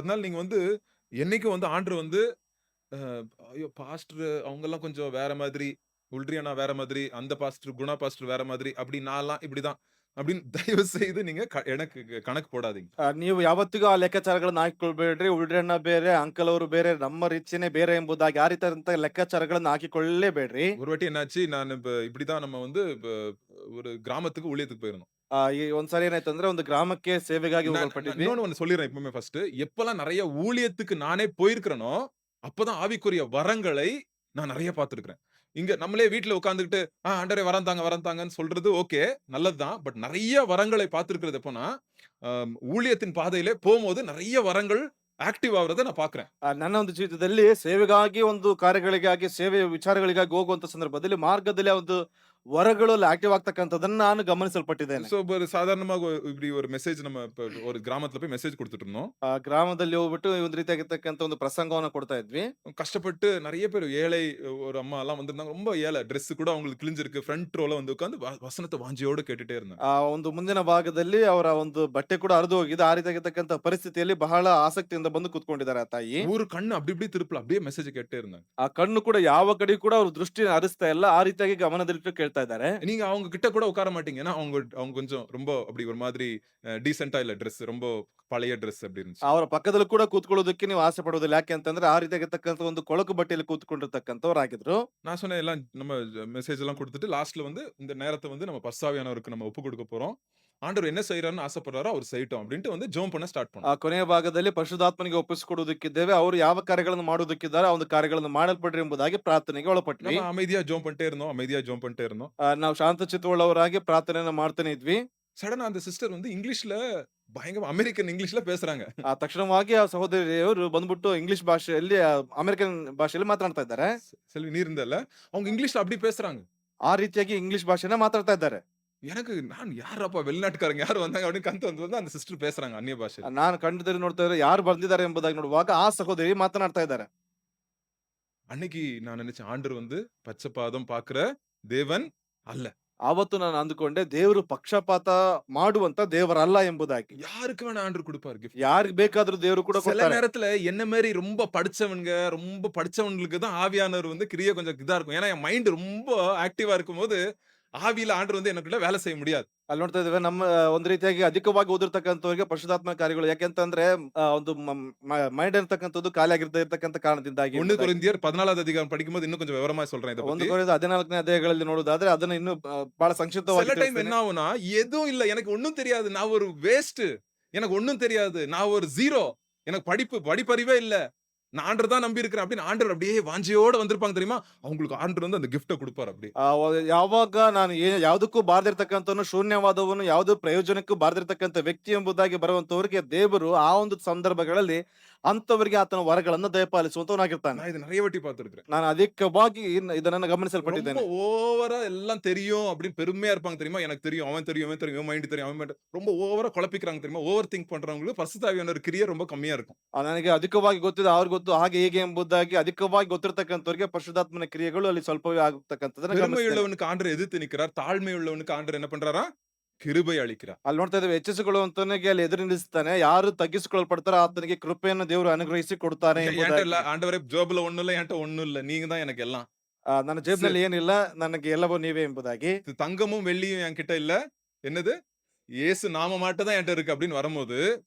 அதனால நீங்க வந்து என்னைக்கும் வந்து ஆண்டவர் வந்து அ ஐயோ! பாஸ்டர் அவங்கலாம் கொஞ்சம் வேற மாதிரி, உல்ரி அண்ணா வேற மாதிரி, அந்த பாஸ்டர் குணா பாஸ்டர் வேற மாதிரி, அப்படி நான்லாம் இப்படிதான். அப்படின்னு தயவு செய்து நீங்க எனக்கு கணக்கு போடாதீங்க. ನೀವು ಯಾವತ್ತಿಗೂ ಆ ಲೆಕ್ಕಾಚಾರಗಳನ್ನ ಹಾಕಿಕೊಳ್ಬೇಡ್ರಿ. ಉಳ್ರಣ್ಣ ಬೇರೆ, ಅಂಕಲ್ ಅವರು ಬೇರೆ, ನಮ್ಮ ರಿಚ್‌ನೇ ಬೇರೆ ಎಂಬುದಾಗಿ ಆ ರೀತಿಯಾದಂತಹ ಲೆಕ್ಕಾಚಾರಗಳನ್ನ ಹಾಕಿಕೊಳ್ಳಲೇಬೇಡ್ರಿ. ஒரு வாட்டி என்னாச்சு, நான் இப்படிதான் நம்ம வந்து ஒரு கிராமத்துக்கு ஊழியத்துக்கு போயிருந்தோம். ಈ ಒಂದ್ಸಾರಿ ಏನಾಯ್ತಂದ್ರೆ ಒಂದು ಗ್ರಾಮಕ್ಕೆ ಸೇವೆಗಾಗಿ நான் ಹೋಗಲ್ಪಟ್ಟಿದ್ವಿ. இன்னொன்னு சொல்லிர்றேன் இப்பவுமே ஃபர்ஸ்ட்டு. எப்பலாம் நெறைய ஊழியத்துக்கு நானே போயிருக்கிறேனோ, அப்பதான் ஆவிக்குரிய வரங்களை நான் நெறைய பார்த்திருக்கிறேன். இங்க நம்மளே வீட்ல உட்கார்ந்துகிட்டு, ஆண்டவரே வரம் தாங்க, வரம் தாங்கன்னு சொல்றது ஓகே. நல்லது தான். பட் நெறைய வரங்களை பார்த்திருக்கிறது எப்போன்னா, ஊழியத்தின் பாதையிலே போம்போது நெறைய வரங்கள் ஆக்டிவ் ஆகுறத நான் பார்க்கிறேன். ನನ್ನ ಒಂದು ಜೀವಿತದಲ್ಲಿ ಸೇವೆಗಾಗಿ ಒಂದು ಕಾರ್ಯಗಳಿಗಾಗಿ, ಸೇವೆಯ ವಿಚಾರಗಳಿಗಾಗಿ ಹೋಗುವಂತ ಸಂದರ್ಭದಲ್ಲಿ ಮಾರ್ಗದಲ್ಲಿ ಆ ಒಂದು ವರಗಳು ಅಲ್ಲಿ ಆಕ್ಟಿವ್ ಆಗ್ತಕ್ಕಂಥದ್ದನ್ನ ನಾನು ಗಮನಿಸಲ್ಪಟ್ಟಿದ್ದೇನೆ. சோ, ஒரு சாதாரணமா இப்படி ஒரு மெசேஜ் நம்ம இப்ப ஒரு கிராமத்துல போய் மெசேஜ் குடுத்துட்டு இருந்தோம். ಆ ಗ್ರಾಮದಲ್ಲಿ ಹೋಗ್ಬಿಟ್ಟು ಒಂದು ರೀತಿಯಾಗಿರ್ತಕ್ಕಂಥ ಒಂದು ಪ್ರಸಂಗವನ್ನ ಕೊಡ್ತಾ ಇದ್ವಿ. கஷ்டப்பட்டு நெறைய பேர் ஏழை ஒரு அம்மாலாம் வந்திருந்தாங்க. ரொம்ப ஏழை. ட்ரெஸ் கூட அவங்களுக்கு கிழிஞ்சிருக்கு. ஃப்ரண்ட் ரோல வந்து உட்கார்ந்து வசனத்த வாஞ்சையோட கேட்டுட்டே இருந்தாங்க. ಆ ಒಂದು ಮುಂದಿನ ಭಾಗದಲ್ಲಿ ಅವರ ಒಂದು ಬಟ್ಟೆ ಕೂಡ ಹರಿದು ಹೋಗಿದೆ. ಆ ರೀತಿಯಾಗಿರ್ತಕ್ಕಂಥ ಪರಿಸ್ಥಿತಿಯಲ್ಲಿ ಬಹಳ ಆಸಕ್ತಿಯಿಂದ ಬಂದು ಕೂತ್ಕೊಂಡಿದ್ದಾರೆ ಆ ತಾಯಿ. ஒரு கண்ணு அப்படி இப்படி திருப்பல. அப்படியே மெசேஜ் கேட்டுட்டே இருந்தாங்க. ಆ ಕಣ್ಣು ಕೂಡ ಯಾವ ಕಡೆಗೂ ಕೂಡ ಅವ್ರ ದೃಷ್ಟಿ ಹರಿಸ್ತಾ ಇಲ್ಲ. ಆ ರೀತಿಯಾಗಿ ಗಮನದಲ್ಲಿಟ್ಟು ಕೇಳ್ತಾ ಇದ್ದಾರೆ. நீங்க அவங்க கிட்ட கூட உட்கார மாட்டீங்க. ஏன்னா அவங்க அவங்க கொஞ்சம் ரொம்ப அப்படி ஒரு மாதிரி டீசென்ட்டா இல்ல ட்ரெஸ். ரொம்ப பழைய ட்ரெஸ் அப்படி இருந்துச்சு. ಅವರ ಪಕ್ಕದಲ್ಲಿ ಕೂಡ ಕೂತ್ಕೊಳ್ಳೋದಕ್ಕೆ ನೀವು ಆಸೆ ಪಡುವುದಿಲ್ಲ. ಯಾಕೆ ಅಂತಂದ್ರೆ ಆ ರೀತಿಯಾಗಿರ್ತಕ್ಕಂಥ ಒಂದು ಕೊಳಕು ಬಟ್ಟೆಯಲ್ಲಿ ಕೂತ್ಕೊಂಡಿರ್ತಕ್ಕಂಥವರಾಗಿದ್ರು. நான் சொன்னேன் எல்லாம் நம்ம மெசேஜ் எல்லாம் குடுத்துட்டு லாஸ்ட்ல வந்து இந்த நேரத்த வந்து நம்ம பரிசுத்தாவியானவருக்கு நம்ம ஒப்பு குடுக்க போறோம். ஆண்டவர் என்ன செய்றார்ன்னு ஆசைப்படுறாரோ அவர் செய்யட்டும் அப்படின்ட்டு வந்து ஜெபம் பண்ண ஸ்டார்ட் ಆ பண்ணோம். ಕೊನೆಯ ಭಾಗದಲ್ಲಿ ಪರಿಶುದ್ಧಾತ್ಮನಿಗೆ ಒಪ್ಪಿಸಿಕೊಡುವುದಕ್ಕಿದ್ದೇವೆ. ಅವರು ಯಾವ ಕಾರ್ಯಗಳನ್ನು ಮಾಡುವುದಕ್ಕಿದ್ದಾರೆ, ಆ ಒಂದು ಕಾರ್ಯಗಳನ್ನು ಮಾಡಲ್ಪಡ್ರಿ ಎಂಬುದಾಗಿ ಪ್ರಾರ್ಥನೆಗೆ ಒಳಪಟ್ವಿ. நம்ம அமைதியா ஜெபம் பண்ணிட்டே இருந்தோம். அமைதியா ஜெபம் பண்ணிட்டே இருந்தோம். ನಾವು ಶಾಂತಚಿತ್ತವುಳ್ಳವರಾಗಿ ಪ್ರಾರ್ಥನೆಯನ್ನ ಮಾಡ್ತಾನೆ ಇದ್ವಿ. சடனா அந்த சிஸ்டர் வந்து இங்கிலீஷ்ல பயங்கர அமெரிக்கன் இங்கிலீஷ்ல பேசுறாங்க. ತಕ್ಷಣವಾಗಿ ಆ ಸಹೋದರಿಯವರು ಬಂದ್ಬಿಟ್ಟು ಇಂಗ್ಲಿಷ್ ಭಾಷೆಯಲ್ಲಿ ಅಮೆರಿಕನ್ ಭಾಷೆಯಲ್ಲಿ ಮಾತನಾಡ್ತಾ ಇದ್ದಾರೆ. செல்வி நீ இருந்தல்ல. அவங்க இங்கிலீஷ்ல அப்படி பேசுறாங்க. ಆ ರೀತಿಯಾಗಿ ಇಂಗ್ಲಿಷ್ ಭಾಷೆನ ಮಾತಾಡ್ತಾ ಇದ್ದಾರೆ. எனக்கு நான் யாரப்பா வெளிநாட்டுக்காரங்க யாரு வந்தாங்க அப்படின்னு கண்த்து வந்து அந்த சிஸ்டர் பேசுறாங்க அந்நிய பாஷையில. ನಾನು ಕಣ್ಣೆದುರು ನೋಡ್ತಾ ಇದ್ರೆ ಯಾರು ಬಂದಿದ್ದಾರೆ ಎಂಬುದಾಗಿ ನೋಡುವಾಗ ಆ ಸಹೋದರಿ ಮಾತನಾಡ್ತಾ ಇದ್ದಾರೆ. அன்னைக்கு நான் நினைச்சேன் ஆண்டவர் வந்து பச்சைப்பாதம் பார்க்கிற தேவன் அல்ல. ಆವತ್ತು ನಾನು ಅಂದುಕೊಂಡೆ ದೇವರು ಪಕ್ಷಪಾತ ಮಾಡುವಂತ ದೇವರಲ್ಲ ಎಂಬುದಾಗಿ. யாருக்கு வேணா ஆண்டவர் குடுப்பாரு கிஃப்ட். ಯಾರಿಗ್ ಬೇಕಾದ್ರೂ ದೇವರು ಕೂಡ சில ಕೊಡ್ತಾರೆ. நேரத்துல என்ன மாரி ரொம்ப படிச்சவங்களுக்கு தான் ஆவியானவர் வந்து கிரியை கொஞ்சம் இதா இருக்கும். ஏன்னா என் மைண்ட் ரொம்ப ஆக்டிவா இருக்கும்போது, ஆவியில ஆண்டவர் வந்து எனக்குள்ள வேலை செய்ய முடியாது. ಅಲ್ಲಿ ನೋಡ್ತಾ ಇದ್ದೇವೆ ನಮ್ಮ ಒಂದು ರೀತಿಯಾಗಿ ಅಧಿಕವಾಗಿ ಓದಿರ್ತಕ್ಕಂಥವ್ರಿಗೆ ಪರಿಶುದ್ಧಾತ್ಮ ಕಾರ್ಯಗಳು ಯಾಕೆಂತಂದ್ರೆ ಒಂದು ಮೈಂಡ್ ಇರ್ತಕ್ಕಂಥದ್ದು ಖಾಲಿ ಆಗಿರ್ತಾ ಇರ್ತಕ್ಕಂಥ ಕಾರಣದಿಂದಾಗಿ 1 ಎಂಬುದಾಗಿ. கொரிந்தியர் 14வது அதிகாரம் படிக்கும்போது இன்னும் கொஞ்சம் விவரமா சொல்றேன் இத ಒಂದು பத்தி. ಕೊರಿಂಥ 14ನೇ ಅಧ್ಯಾಯಗಳಲ್ಲಿ ನೋಡುವುದಾದ್ರೆ ಅದನ್ನ ಇನ್ನೂ ಬಹಳ ಸಂಕ್ಷಿಪ್ತವಾಗಿ சில டைம் ತಿಳಿಸ್ತೇನೆ. என்ன ஆகும்னா, எதுவும் இல்ல. எனக்கு ஒண்ணும் தெரியாது. நான் ஒரு வேஸ்ட். எனக்கு ஒண்ணும் தெரியாது. நான் ஒரு 0. எனக்கு படிப்பறிவே இல்ல. நான் ஆண்டவர் தான் நம்பி இருக்கிறேன் அப்படின்னு ஆண்டவர் அப்படியே வாஞ்சையோட வந்திருப்பாங்க தெரியுமா? அவங்களுக்கு ஆண்டவர் வந்து அந்த கிஃப்ட்ட குடுப்பாரு அப்படியே. ಯಾವಾಗ ನಾನು ಯಾವುದಕ್ಕೂ ಬಾರದಿರ್ತಕ್ಕಂಥವನು, ಶೂನ್ಯವಾದವನು, ಯಾವುದೇ ಪ್ರಯೋಜನಕ್ಕೂ ಬಾರದಿರ್ತಕ್ಕಂಥ ವ್ಯಕ್ತಿ ಎಂಬುದಾಗಿ ಬರುವಂತವರಿಗೆ ದೇವರು ಆ ಒಂದು ಸಂದರ್ಭಗಳಲ್ಲಿ ಅಂತವರಿಗೆ ಆತನ ವರಗಳನ್ನು ದಯಪಾಲಿಸುವಂತವನಾಗಿರ್ತಾನೆ. நான் இத நெறைய வாட்டி பார்த்திருக்கிறேன். ನಾನು ಅಧಿಕವಾಗಿ ಇದನ್ನ ரொம்ப ಗಮನಿಸಲ್ಪಟ್ಟಿದ್ದೇನೆ. ஓவரா எல்லாம் தெரியும் அப்படின்னு பெருமையா இருப்பாங்க தெரியுமா? எனக்கு தெரியும், அவன் தெரியும், இவன் தெரியும், இவன் மைண்ட் தெரியும், அவன் மைண்ட் ரொம்ப ஓவரா குழப்பிக்கிறாங்க தெரியுமா? ஓவர் திங்க் பண்றவங்களுக்கு பரிசுத்த ஆவியானவர் கிரியை ரொம்ப கம்மியா இருக்கும். ನನಗೆ ಅಧಿಕವಾಗಿ ಗೊತ್ತಿದೆ, ಅವ್ರಿಗೆ ಗೊತ್ತು, ಹಾಗೆ ಹೀಗೆ ಎಂಬುದಾಗಿ ಅಧಿಕವಾಗಿ ಗೊತ್ತಿರತಕ್ಕಂಥವ್ರಿಗೆ ಪರಿಶುದ್ಧಾತ್ಮನ ಕ್ರಿಯೆಗಳು ಅಲ್ಲಿ ಸ್ವಲ್ಪವೇ ಆಗತಕ್ಕಂಥದ್ದನ್ನ பெருமை ಗಮನಿಸ್ತೇನೆ. உள்ளவனுக்கு ஆண்டவர் எதிர்த்து நிற்கிறார். தாழ்மை உள்ளவனுக்கு ஆண்டவர் என்ன பண்றாரா? கிருபை அளிக்கிறார். ಅಲ್ಲಿ ನೋಡ್ತಾ ಇದ್ದೇವೆ, ಹೆಚ್ಚಿಸಿಕೊಳ್ಳುವಂತನಿಗೆ ಅಲ್ಲಿ ಎದುರು ನಿಲ್ಲಿಸ್ತಾನೆ, ಯಾರು ತಗ್ಗಿಸಿಕೊಳ್ಳಲ್ಪಡ್ತಾರೋ ಆತನಿಗೆ ಕೃಪೆಯನ್ನು ದೇವರು ಅನುಗ್ರಹಿಸಿ ಕೊಡ್ತಾನೆ என்ட்ட இல்ல ಎಂಬುದಾಗಿ. ஆண்டவரே ஜோப்ல ஒண்ணும் இல்ல, என்ட்ட ஒண்ணும் இல்ல. நீங்க தான் எனக்கு எல்லாம். ನನ್ನ சி ಜೇಬಿನಲ್ಲಿ ಏನಿಲ್ಲ, ನನಗೆ ಎಲ್ಲವೂ ನೀವೇ ಎಂಬುದಾಗಿ. தங்கமும் வெள்ளியும் என்கிட்ட இல்ல. என்னது? இயேசு நாம மாட்ட தான் என்ட்ட இருக்கு அப்படின்னு வரும்போது,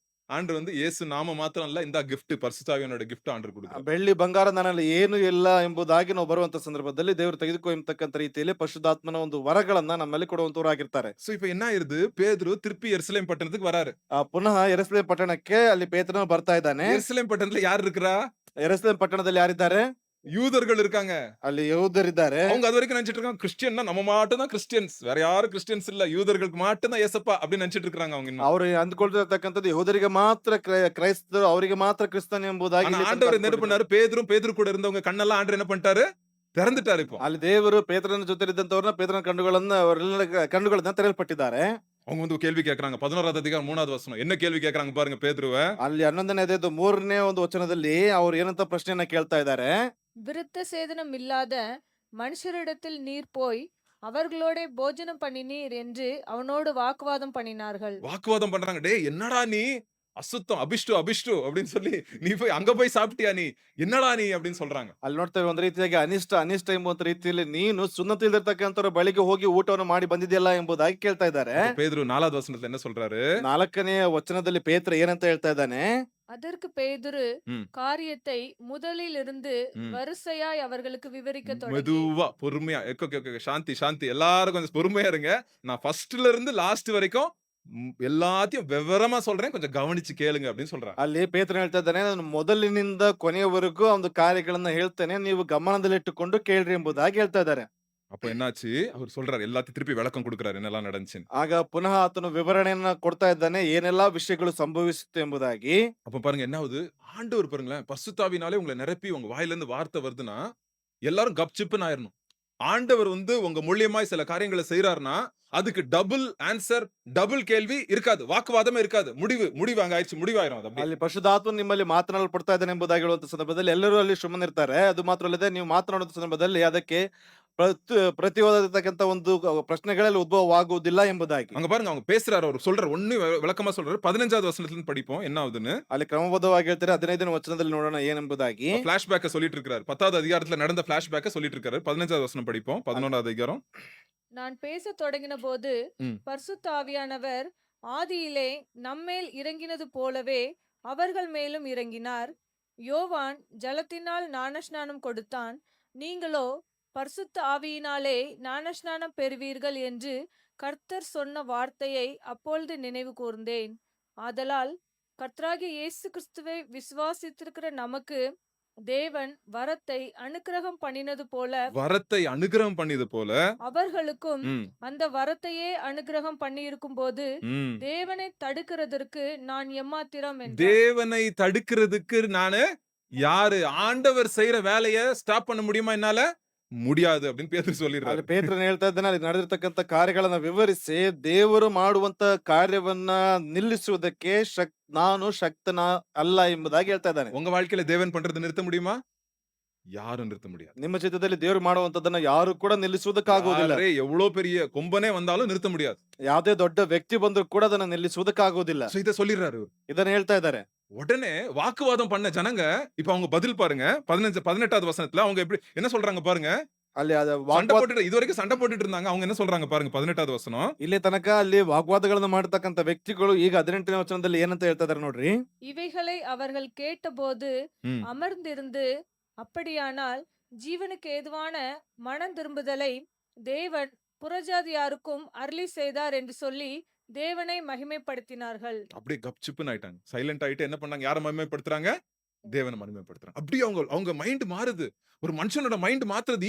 ஆண்டவர் வந்து இயேசு நாம மாத்திரம் இல்ல, இந்தா கிஃப்ட் பரிசுத்த ஆவியானோட கிஃப்ட் ஆண்டவர் குடுக்குறார். ಬೆಳ್ಳಿ ಬಂಗಾರ ನನ್ನಲ್ಲಿ ಏನು ಇಲ್ಲ ಎಂಬುದಾಗಿ ನಾವು ಬರುವಂತ ಸಂದರ್ಭದಲ್ಲಿ ದೇವರು ತೆಗೆದುಕೋ ಎಂಬತಕ್ಕಂಥ ರೀತಿಯಲ್ಲಿ ಪರಿಶುದ್ಧಾತ್ಮನ ಒಂದು ವರಗಳನ್ನ ನಮ್ಮಲ್ಲಿ ಕೊಡುವಂತವರಾಗಿರ್ತಾರೆ. சோ இப்ப என்ன ஆயிருது? பேதுரு திருப்பி எருசலேம் பட்டணத்துக்கு வராரு. ಪುನಃ ಯೆರೂಸಲೇಮ್ ಪಟ್ಟಣಕ್ಕೆ ಅಲ್ಲಿ ಪೇತ್ರನು ಬರ್ತಾ ಇದ್ದಾನೆ. எருசலேம் பட்டணத்துல யார் இருக்கிறா? ಯೆರೂಸಲೇಮ್ ಪಟ್ಟಣದಲ್ಲಿ ಯಾರಿದ್ದಾರೆ? யூதர்கள் இருக்காங்க. ಅಲ್ಲಿ ಯಹೂದರಿದ್ದಾರೆ. அவங்க அது வரைக்கும் நினைச்சிட்டு இருக்காங்க கிறிஸ்டியன்னா நம்ம மட்டும் தான் கிறிஸ்டியன்ஸ். வேற யாரும் கிறிஸ்டியன்ஸ் இல்ல. யூதர்களுக்கு மட்டும் தான் ஏசப்பா அப்படின்னு நினைச்சிட்டு இருக்காங்க அவங்க இன்னும். ಅವರು ಅಂದುಕೊಳ್ತಿರ್ತಕ್ಕಂಥದ್ದು ಯಹೂದರಿಗೆ ಮಾತ್ರ ಕ್ರೈಸ್ತರು, ಅವರಿಗೆ ಮಾತ್ರ ಕ್ರಿಸ್ತನ್ ಎಂಬುದಾಗಿ ஆனா ಇಲ್ಲಿ ತನಕ ஆண்டவர் என்ன ಅಂದುಕೊಂಡಿದ್ದಾರೆ. பண்ணாரு? பேதுரு கூட இருந்தவங்க கண்ணெல்லாம் ஆண்டவர் என்ன பண்ணிட்டாரு? திறந்துட்டாரு இப்போ. ಅಲ್ಲಿ ದೇವರು ಪೇತ್ರನ ಜೊತೆ ಇದ್ದಂತವ್ರನ್ನ, ಪೇತ್ರನ ಕಣ್ಣುಗಳನ್ನ, ಅವರೆಲ್ಲ ಕಣ್ಣುಗಳನ್ನ ತೆರೆಯಲ್ಪಟ್ಟಿದ್ದಾರೆ. அவங்க வந்து கேள்வி கேட்கறாங்க. 11வது அதிகாரம் 3வது வசனம். என்ன கேள்வி கேட்கறாங்க பாருங்க பேதுருவ. ಅಲ್ಲಿ 11ನೇ ಅಧ್ಯಾಯದ 3ನೇ ಒಂದು ವಚನದಲ್ಲಿ ಅವ್ರು ಏನಂತ ಪ್ರಶ್ನೆಯನ್ನ ಕೇಳ್ತಾ ಇದ್ದಾರೆ. விருத்த சேதனம் இல்லாத மனுஷரிடத்தில் நீர் போய் அவர்களோடே போஜனம் பண்ணினீர் என்று அவனோடு வாக்குவாதம் பண்ணினார்கள். வாக்குவாதம் பண்றாங்க. டேய் என்னடா நீ? அசுத்தம், அபிஷ்டு அபிஷ்டு அப்படின்னு சொல்லி நீ போய் அங்க போய் சாப்பிட்டியா நீ, என்னடா நீ அப்படின்னு சொல்றாங்க. ಅಲ್ಲಿ ನೋಡ್ತೇವೆ ಒಂದ್ ರೀತಿಯಾಗಿ ಅನಿಷ್ಟ ಎಂಬುವಂತ ರೀತಿಯಲ್ಲಿ ನೀನು ಸುನ್ನತಿ ಇಲ್ದಿರ್ತಕ್ಕಂಥವ್ರ ಬಳಿಗೆ ಹೋಗಿ ಊಟವನ್ನು ಮಾಡಿ ಬಂದಿದೆಯಲ್ಲ ಎಂಬುದಾಗಿ ಕೇಳ್ತಾ ಇದ್ದಾರೆ. அப்ப பேதுரு 4வது வசனத்துல என்ன சொல்றாரு? 4ನೇ ವಚನದಲ್ಲಿ ಪೇತ್ರ ಏನಂತ ಹೇಳ್ತಾ ಇದ್ದಾನೆ? அதற்கு பேதுரு ம். காரியத்தை முதலிலிருந்து ம். வரிசையாய் அவர்களுக்கு விவரிக்க தொடங்கி மெதுவா பொறுமையா சாந்தி சாந்தி எல்லாரும் கொஞ்சம் பொறுமையா இருங்க. நான் ஃபர்ஸ்ட்ல இருந்து லாஸ்ட் வரைக்கும் எல்லாத்தையும் விவரமா சொல்றேன், கொஞ்சம் கவனிச்சு கேளுங்க அப்படின்னு சொல்றாங்க. ಅಲ್ಲಿ ಪೇತ್ರನು ಹೇಳ್ತಾ ಇದ್ದಾನೆ, ನಾನು ಮೊದಲಿನಿಂದ ಕೊನೆಯವರೆಗೂ ಒಂದು ಕಾರ್ಯಗಳನ್ನ ಹೇಳ್ತೇನೆ, ನೀವು ಗಮನದಲ್ಲಿಟ್ಟುಕೊಂಡು ಕೇಳ್ರಿ ಎಂಬುದಾಗಿ ಹೇಳ್ತಾ ಇದ್ದಾರೆ. அப்ப என்னாச்சு? அவர் சொல்றாரு, எல்லாத்தையும் திருப்பி விளக்கம் கொடுக்குறாரு என்னெல்லாம் நடந்துச்சுன்னு. ಆಗ ಪುನಃ ಆತನು ವಿವರಣೆಯನ್ನ ಕೊಡ್ತಾ ಇದ್ದಾನೆ, ಏನೆಲ್ಲಾ ವಿಷಯಗಳು ಸಂಭವಿಸಿತು ಎಂಬುದಾಗಿ. அப்ப பாருங்க என்ன ஆகுது? ஆண்டவர் பாருங்களேன், பரிசுத்தாவினாலே உங்களை நிரப்பி உங்க வாயில இருந்து வார்த்தை வருதுன்னா, எல்லாரும் கப்சிப்புன்னு ஆயிரணும். ஆண்டவர் உங்க மூலியமாய் சில காரியங்களை செய்றாருன்னா, அதுக்கு டபுள் ஆன்சர், டபுள் கேள்வி இருக்காது. வாக்குவாதமே இருக்காது. முடிவு அங்க ஆயிடுச்சு. முடிவாயிரும் அது அப்படியே. ಅಲ್ಲಿ ಪರಿಶುದ್ಧಾತ್ಮ ನಿಮ್ಮಲ್ಲಿ ಮಾತನಾಡಲ್ಪಡ್ತಾ ಇದ್ದಾನೆ ಎಂಬುದಾಗಿ ಹೇಳುವಂತ ಸಂದರ್ಭದಲ್ಲಿ ಎಲ್ಲರೂ ಅಲ್ಲಿ ಸುಮ್ಮನಿರ್ತಾರೆ. ಅದು ಮಾತ್ರ ಅಲ್ಲದೆ ನೀವು ಮಾತನಾಡುವಂತ ಸಂದರ್ಭದಲ್ಲಿ ಅದಕ್ಕೆ ಪ್ರತಿವಾದತಕ್ಕಂತ ಒಂದು ಪ್ರಶ್ನೆಗಳಲ್ಲಿ ಉದ್ಭವವಾಗುವುದಿಲ್ಲ ಎಂಬುದಾಗಿ. அங்க பாருங்க அவங்க பேசுறாரு, அவர் சொல்றாரு, ஒண்ணு விளக்கமா சொல்றாரு. 15வது வசனத்துல இருந்து படிப்போம் என்ன ஆகுதுன்னு. ಅಲ್ಲಿ ಕ್ರಮಬದ್ಧವಾಗಿ ಹೇಳ್ತಾರೆ. 15ನೇ ವಚನದಲ್ಲಿ ನೋಡೋಣ ಏನೆಂಬುದಾಗಿ. ஃபிளாஷ் பேக்க சொல்லிட்டு இருக்காரு. 10வது அதிகாரத்துல நடந்த ஃபிளாஷ் பேக்க சொல்லிட்டு இருக்காரு. 15வது வசனம் படிப்போம். 11வது அதிகாரம். நான் பேசத் தொடங்கின போது ம். பரிசுத்த ஆவியானவர் ஆதியிலே நம்மேல் இறங்கினது போலவே அவர்கள் மேலும் இறங்கினார். யோவான் ஜலத்தினால் ஞானஸ்நானம் கொடுத்தான், நீங்களோ பரிசுத்த ஆவியினாலே ஞானஸ்நானம் பெறுவீர்கள் என்று கர்த்தர் சொன்ன வார்த்தையை அப்பொழுது நினைவு கூர்ந்தேன். ஆதலால் கர்த்தராகிய இயேசு கிறிஸ்துவை விசுவாசித்திருக்கிற நமக்கு தேவன் வரத்தை அனுக்கிரகம் பண்ணினது போல வரத்தை அனுகிரகம் பண்ணியது போல அவர்களுக்கும் ம், அந்த வரத்தையே அனுக்கிரகம் பண்ணியிருக்கும் போது ம். தேவனை தடுக்கிறதற்கு நான் எம்மாத்திரம் என்றார். தேவனை தடுக்கிறதுக்கு நானு யாரு? ஆண்டவர் செய்யற வேலைய ஸ்டாப் பண்ண முடியுமா என்னால? முடியாது அப்படின்னு பேதுரு சொல்லிடுறாரு. ಅಲ್ಲಿ ಪೇತ್ರನು ಹೇಳ್ತಾ ಇದ್ದಾನೆ, ಅಲ್ಲಿ ನಡೆದಿರ್ತಕ್ಕಂಥ ಕಾರ್ಯಗಳನ್ನ ವಿವರಿಸಿ ದೇವರು ಮಾಡುವಂತ ಕಾರ್ಯವನ್ನ ನಿಲ್ಲಿಸುವುದಕ್ಕೆ ನಾನು ಶಕ್ತನ ಅಲ್ಲ ಎಂಬುದಾಗಿ ಹೇಳ್ತಾ ಇದ್ದಾನೆ. உங்க வாழ்க்கையில தேவன் பண்றது நிறுத்த முடியுமா? யாரும் நிறுத்த முடியாது. ನಿಮ್ಮ ಚಿತ್ರದಲ್ಲಿ ದೇವರು ಮಾಡುವಂತದನ್ನ ಯಾರು ಕೂಡ ನಿಲ್ಲಿಸುವುದಕ್ಕಾಗುವುದಿಲ್ಲ. யாரே எவ்வளவு பெரிய கொம்பனே வந்தாலும் நிறுத்த முடியாது. ಯಾವುದೇ ದೊಡ್ಡ ವ್ಯಕ್ತಿ ಬಂದ್ರು ಕೂಡ ಅದನ್ನ ನಿಲ್ಲಿಸುವುದಕ್ಕಾಗುವುದಿಲ್ಲ. So இத சொல்லிடுறாரு. ಇದನ್ನ ಹೇಳ್ತಾ ಇದ್ದಾರೆ. உடனே வாக்குவாதம் பண்ண ஜனங்க இப்ப அவங்க பதில் பாருங்க. 18வது வசனத்துல அவங்க எப்படி என்ன சொல்றாங்க பாருங்க. ಅಲ್ಲಿ சண்டை போட்டுட்டு இதுவரைக்கும் சண்டை போட்டுட்டு இருந்தாங்க. அவங்க என்ன சொல்றாங்க பாருங்க 18வது வசனம். ಇಲ್ಲಿ ತನಕ ಅಲ್ಲಿ ವಾಗ್ವಾದಗಳನ್ನ ಮಾಡತಕ್ಕಂತ ವ್ಯಕ್ತಿಗಳು ಈಗ 18ನೇ ವಚನದಲ್ಲಿ ಏನಂತ ಹೇಳ್ತಾ ಇದಾರೆ ನೋಡ್ರಿ. இவைகளை அவர்கள் கேட்டபோது ம். அமர்ந்திருந்து, அப்படியானால் ஜீவனுக்கு ஏதுவான மனம் திரும்புதலை தேவன் புறஜாதியாருக்கும் அருளி செய்தார் என்று சொல்லி தேவனை மகிமைப்படுத்தினார்கள். அப்படியே கப்சிப்புன்னு ஆயிட்டாங்க. சைலண்ட் ஆயிட்டு என்ன பண்ணாங்க? யாரை மகிமைப்படுத்துறாங்க? தேவனை மகிமைப்படுத்துறாங்க. அப்படியே அவங்க மைண்ட் மாறுது. ஒரு மனுஷனோட மைண்ட் மாத்துறது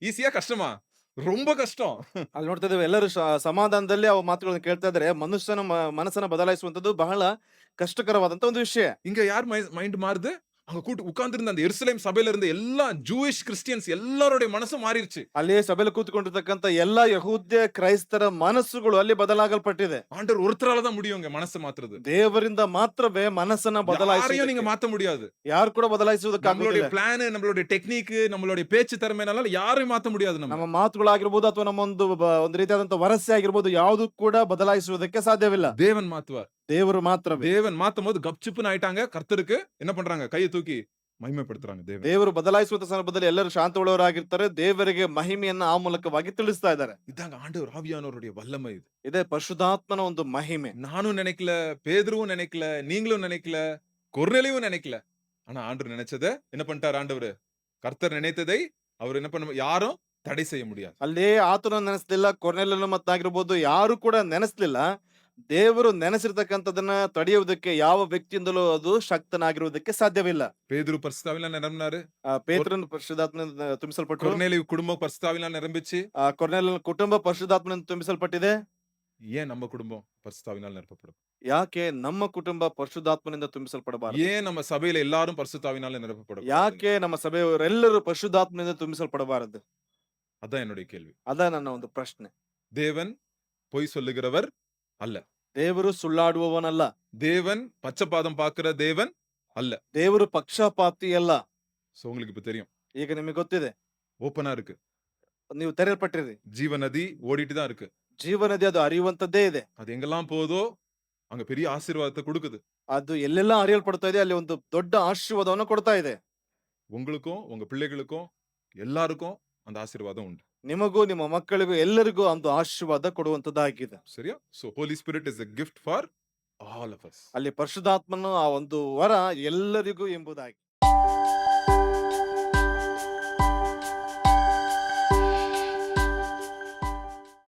ஈஸியா கஷ்டமா? ரொம்ப கஷ்டம். ಅಲ್ಲಿ ನೋಡ್ತಾ ಇದ್ದೇವೆ ಎಲ್ಲರೂ ಸಮಾಧಾನದಲ್ಲಿ ಅವ ಮಾತುಗಳನ್ನು ಕೇಳ್ತಾ ಇದ್ದಾರೆ. ಮನುಷ್ಯನ ಮನಸ್ಸನ್ನ ಬದಲಾಯಿಸುವಂತದ್ದು ಬಹಳ ಕಷ್ಟಕರವಾದಂತ ಒಂದು ವಿಷಯ. இங்க யார் மைண்ட் மாறுது? அங்க உட்கார்ந்து இருந்த அந்த எருசலேம் சபையில இருந்த எல்லா ஜூயிஷ் கிறிஸ்டியன்ஸ் எல்லாரோட மனசும் மாறிடுச்சு. ಅಲ್ಲಿ ಸಭೆಯಲ್ಲಿ ಕೂತ್ಕೊಂಡಿರ್ತಕ್ಕಂಥ ಎಲ್ಲಾ ಯಹೂದ್ಯ ಕ್ರೈಸ್ತರ ಮನಸ್ಸುಗಳು ಅಲ್ಲಿ ಬದಲಾಗಲ್ಪಟ್ಟಿದೆ. ஆண்டவர் ஒருத்தரால தான் முடியுங்க மனசை மாத்துறது. ದೇವರಿಂದ ಮಾತ್ರವೇ ಮನಸ್ಸನ್ನ யாரையும் ಬದಲಾಯಿಸುವುದು. நீங்க மாத்த முடியாது. ಯಾರು ಕೂಡ நம்மளுடைய ಬದಲಾಯಿಸುವುದಕ್ಕಾಗುವುದಿಲ್ಲ. பிளான், நம்மளுடைய டெக்னிக், நம்மளுடைய பேச்சு திறமைனால யாரையும் மாத்த முடியாது நம்ம. ನಮ್ಮ ಮಾತುಗಳಾಗಿರ್ಬೋದು ಅಥವಾ ನಮ್ಮ ಒಂದು ರೀತಿಯಾದಂತ ವರಸೆ ಆಗಿರ್ಬೋದು ಯಾವುದು ಕೂಡ ಬದಲಾಯಿಸುವುದಕ್ಕೆ ಸಾಧ್ಯವಿಲ್ಲ. தேவன் மாத்துவார். ದೇವರು ಮಾತ್ರವೇ. தேவன் மாத்தும் போது கப்சிப்புன்னு ஆயிட்டாங்க. கர்த்தருக்கு என்ன பண்றாங்க? கையை தூக்கி மகிமைப்படுத்துறாங்க தேவன். ದೇವರು ಬದಲಾಯಿಸುವಂತ ಸಂದರ್ಭದಲ್ಲಿ ಎಲ್ಲರೂ ಶಾಂತವುಳ್ಳವರಾಗಿರ್ತಾರೆ. ದೇವರಿಗೆ ಮಹಿಮೆಯನ್ನ ಆ ಮೂಲಕವಾಗಿ ತಿಳಿಸ್ತಾ ಇದ್ದಾರೆ. இதாங்க ஆண்டவர் ஆவியானவருடைய வல்லமை இது. ಇದೇ ಪರಿಶುದ್ಧಾತ್ಮನ ಒಂದು ಮಹಿಮೆ. நானும் நினைக்கல, பேதுருவும் நினைக்கல, நீங்களும் நினைக்கல, கொர்நேலியும் நினைக்கல. ஆனா ஆண்டவர் நினைச்சதை என்ன பண்ணிட்டார்? ஆண்டவர் கர்த்தர் நினைத்ததை அவர் என்ன பண்ண யாரும் தடை செய்ய முடியாது. ಅಲ್ಲಿ ಆತನ ನೆನೆಸ್ಲಿಲ್ಲ, ಕೊರ್ನೆಲನು ಮತ್ತಾಗಿರ್ಬೋದು ಯಾರು ಕೂಡ ನೆನೆಸ್ಲಿಲ್ಲ. ದೇವರು ನೆನೆಸಿರ್ತಕ್ಕಂಥದನ್ನ ತಡೆಯುವುದಕ್ಕೆ ಯಾವ ವ್ಯಕ್ತಿಯಿಂದಲೂ ಅದು ಶಕ್ತನಾಗಿರುವುದಕ್ಕೆ ಸಾಧ್ಯವಿಲ್ಲ. பேதுரு பரிசுத்தாவினால நிரம்பினாரு. ಪೇತ್ರನ ಪರಿಶುದ್ಧಾತ್ಮನಿಂದ ತುಂಬಿಸಲ್ಪಟ್ಟರು. கொர்நேலியு குடும்பம் பரிசுத்தாவினால நிரம்பிச்சு. ಕೊರ್ನೆಲನ ಕುಟುಂಬ ಪರಿಶುದ್ಧಾತ್ಮನಿಂದ ತುಂಬಿಸಲ್ಪಟ್ಟಿದೆ. ஏன் நம்ம குடும்பம் பரிசுத்தாவினால நிரப்பப்படும்? ಯಾಕೆ ನಮ್ಮ ಕುಟುಂಬ ಪರಿಶುದ್ಧಾತ್ಮನಿಂದ ತುಂಬಿಸಲ್ಪಡಬಾರದು? ஏன் நம்ம சபையில எல்லாரும் பரிசுத்தாவினால நிரப்பப்படும்? ಯಾಕೆ ನಮ್ಮ ಸಭೆಯವರೆಲ್ಲರೂ ಪರಿಶುದ್ಧಾತ್ಮನಿಂದ ತುಂಬಿಸಲ್ಪಡಬಾರದು? அதான் என்னுடைய கேள்வி. ಅದ ನನ್ನ ಒಂದು ಪ್ರಶ್ನೆ. தேவன் பொய் சொல்லுகிறவர் அல்ல. ದೇವರು ಸುಳ್ಳಾಡುವವನಲ್ಲ. தேவன் பச்சைபாதம் பார்க்கிற தேவன் அல்ல. ದೇವರು ಪಕ್ಷಪಾತಿ ಅಲ್ಲ. சோ உங்களுக்கு இப்ப தெரியும். ಈಗ ನಿಮಗೆ ಗೊತ್ತಿದೆ. ஓப்பனா இருக்கு. ನೀವು ತೆರೆಯಲ್ಪಟ್ಟಿರಿ. ஜீவ நதி ஓடிட்டு தான் இருக்கு. ಜೀವನದಿ ಅದು ಹರಿಯುವಂತದ್ದೇ ಇದೆ. அது எங்கெல்லாம் போதோ அங்க பெரிய ஆசீர்வாதத்த குடுக்குது. ಅದು ಎಲ್ಲೆಲ್ಲ ಹರಿಯಲ್ಪಡ್ತಾ ಇದೆ ಅಲ್ಲಿ ಒಂದು ದೊಡ್ಡ ಆಶೀರ್ವಾದವನ್ನು ಕೊಡ್ತಾ ಇದೆ. உங்களுக்கும், உங்க பிள்ளைகளுக்கும், எல்லாருக்கும் அந்த ஆசீர்வாதம் உண்டு. ನಿಮಗೂ ನಿಮ್ಮ ಮಕ್ಕಳಿಗೂ ಎಲ್ಲರಿಗೂ ಒಂದು ಆಶೀರ್ವಾದ ಕೊಡುವಂತದ್ದಾಗಿದೆ. சரியா? So holy spirit is a gift for all of us. ಅಲ್ಲಿ ಪರಿಶುದ್ಧಾತ್ಮನು ಆ ಒಂದು ವರ ಎಲ್ಲರಿಗೂ ಎಂಬುದಾಗಿ.